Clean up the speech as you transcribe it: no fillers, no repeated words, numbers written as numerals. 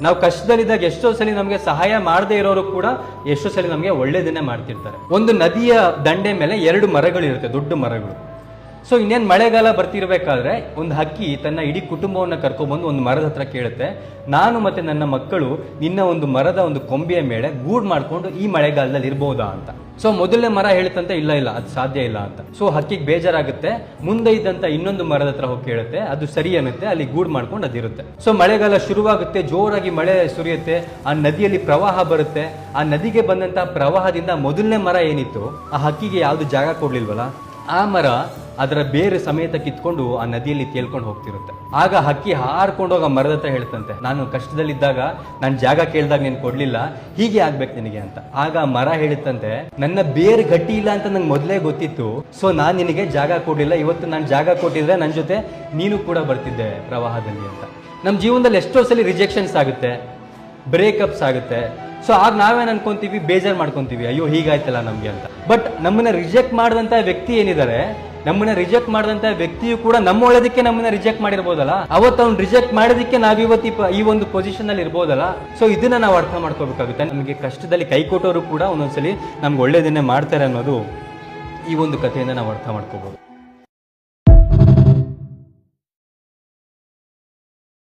ನಾವು ಕಷ್ಟದಲ್ಲಿದ್ದಾಗ ಎಷ್ಟೋ ಸಲ ನಮಗೆ ಸಹಾಯ ಮಾಡದೇ ಇರೋರು ಕೂಡ ಎಷ್ಟೋ ಸಲ ನಮಗೆ ಒಳ್ಳೇದನ್ನೇ ಮಾಡ್ತಿರ್ತಾರೆ. ಒಂದು ನದಿಯ ದಂಡೆ ಮೇಲೆ 2 ಮರಗಳಿರುತ್ತೆ, ದೊಡ್ಡ ಮರಗಳು. ಸೊ ಇನ್ನೇನು ಮಳೆಗಾಲ ಬರ್ತಿರ್ಬೇಕಾದ್ರೆ ಒಂದು ಹಕ್ಕಿ ತನ್ನ ಇಡೀ ಕುಟುಂಬವನ್ನು ಕರ್ಕೊಂಡ್ಬಂದು ಒಂದು ಮರದ ಹತ್ರ ಕೇಳುತ್ತೆ, ನಾನು ಮತ್ತೆ ನನ್ನ ಮಕ್ಕಳು ನಿನ್ನ ಒಂದು ಮರದ ಒಂದು ಕೊಂಬೆಯ ಮೇಲೆ ಗೂಡು ಮಾಡ್ಕೊಂಡು ಈ ಮಳೆಗಾಲದಲ್ಲಿ ಇರ್ಬೋದಾ ಅಂತ. ಸೊ ಮೊದಲನೇ ಮರ ಹೇಳುತ್ತಂತೆ, ಇಲ್ಲ ಅದು ಸಾಧ್ಯ ಇಲ್ಲ ಅಂತ. ಸೊ ಹಕ್ಕಿಗೆ ಬೇಜಾರಾಗುತ್ತೆ. ಮುಂದೆ ಇದ್ದಂತ ಇನ್ನೊಂದು ಮರದ ಹತ್ರ ಹೋಗಿ ಕೇಳುತ್ತೆ, ಅದು ಸರಿ ಅನ್ನುತ್ತೆ, ಅಲ್ಲಿ ಗೂಡು ಮಾಡ್ಕೊಂಡು ಅದಿರುತ್ತೆ. ಸೊ ಮಳೆಗಾಲ ಶುರುವಾಗುತ್ತೆ, ಜೋರಾಗಿ ಮಳೆ ಸುರಿಯುತ್ತೆ, ಆ ನದಿಯಲ್ಲಿ ಪ್ರವಾಹ ಬರುತ್ತೆ. ಆ ನದಿಗೆ ಬಂದಂತ ಪ್ರವಾಹದಿಂದ ಮೊದಲನೇ ಮರ ಏನಿತ್ತು, ಆ ಹಕ್ಕಿಗೆ ಯಾವ್ದು ಜಾಗ ಕೊಡ್ಲಿಲ್ವಲ್ಲ, ಆ ಮರ ಅದರ ಬೇರೆ ಸಮೇತ ಕಿತ್ಕೊಂಡು ಆ ನದಿಯಲ್ಲಿ ತೇಲ್ಕೊಂಡು ಹೋಗ್ತಿರುತ್ತೆ. ಆಗ ಹಕ್ಕಿ ಹಾರ್ಕೊಂಡೋಗ ಮರದ ಹತ್ರ ಹೇಳ್ತಂತೆ, ನಾನು ಕಷ್ಟದಲ್ಲಿದ್ದಾಗ ನಾನು ಜಾಗ ಕೇಳಿದಾಗ ನೀನು ಕೊಡ್ಲಿಲ್ಲ, ಹೀಗೆ ಆಗ್ಬೇಕು ನಿನಗೆ ಅಂತ. ಆಗ ಮರ ಹೇಳುತ್ತಂತೆ, ನನ್ನ ಬೇರೆ ಗಟ್ಟಿ ಇಲ್ಲ ಅಂತ ನಂಗೆ ಮೊದಲೇ ಗೊತ್ತಿತ್ತು, ಸೊ ನಾನು ನಿನಗೆ ಜಾಗ ಕೊಡ್ಲಿಲ್ಲ. ಇವತ್ತು ನಾನು ಜಾಗ ಕೊಟ್ಟಿದ್ರೆ ನನ್ನ ಜೊತೆ ನೀನು ಕೂಡ ಬರ್ತಿದ್ದೆ ಪ್ರವಾಹದಲ್ಲಿ ಅಂತ. ನಮ್ಮ ಜೀವನದಲ್ಲಿ ಎಷ್ಟೋ ಸಲ ರಿಜೆಕ್ಷನ್ಸ್ ಆಗುತ್ತೆ, ಬ್ರೇಕಪ್ಸ್ ಆಗುತ್ತೆ. ಸೊ ಆಗ ನಾವೇನು ಅನ್ಕೊಂತೀವಿ, ಬೇಜಾರು ಮಾಡ್ಕೊಂತೀವಿ, ಅಯ್ಯೋ ಹೀಗಾಯ್ತಲ್ಲ ನಮಗೆ ಅಂತ. ಬಟ್ ನಮ್ಮನ್ನ ರಿಜೆಕ್ಟ್ ಮಾಡಿದಂಥ ವ್ಯಕ್ತಿ ಏನಿದ್ದಾರೆ, ನಮ್ಮನ್ನ ರಿಜೆಕ್ಟ್ ಮಾಡಿದಂಥ ವ್ಯಕ್ತಿಯು ಕೂಡ ನಮ್ಮ ಒಳ್ಳೇದಕ್ಕೆ ನಮ್ಮನ್ನ ರಿಜೆಕ್ಟ್ ಮಾಡಿರ್ಬೋದಲ್ಲ, ಅವತ್ತು ಅವ್ನು ರಿಜೆಕ್ಟ್ ಮಾಡೋದಕ್ಕೆ ನಾವಿವತ್ತು ಈ ಒಂದು ಪೊಸಿಷನ್ ಅಲ್ಲಿ ಇರ್ಬೋದಲ್ಲ. ಸೊ ಇದನ್ನ ನಾವು ಅರ್ಥ ಮಾಡ್ಕೋಬೇಕಾಗುತ್ತೆ. ನಮಗೆ ಕಷ್ಟದಲ್ಲಿ ಕೈ ಕೊಟ್ಟವರು ಕೂಡ ಒಂದೊಂದ್ಸಲಿ ನಮ್ಗೆ ಒಳ್ಳೇದನ್ನೇ ಮಾಡ್ತಾರೆ ಅನ್ನೋದು ಈ ಒಂದು ಕಥೆಯಿಂದ ನಾವು ಅರ್ಥ ಮಾಡ್ಕೋಬಹುದು.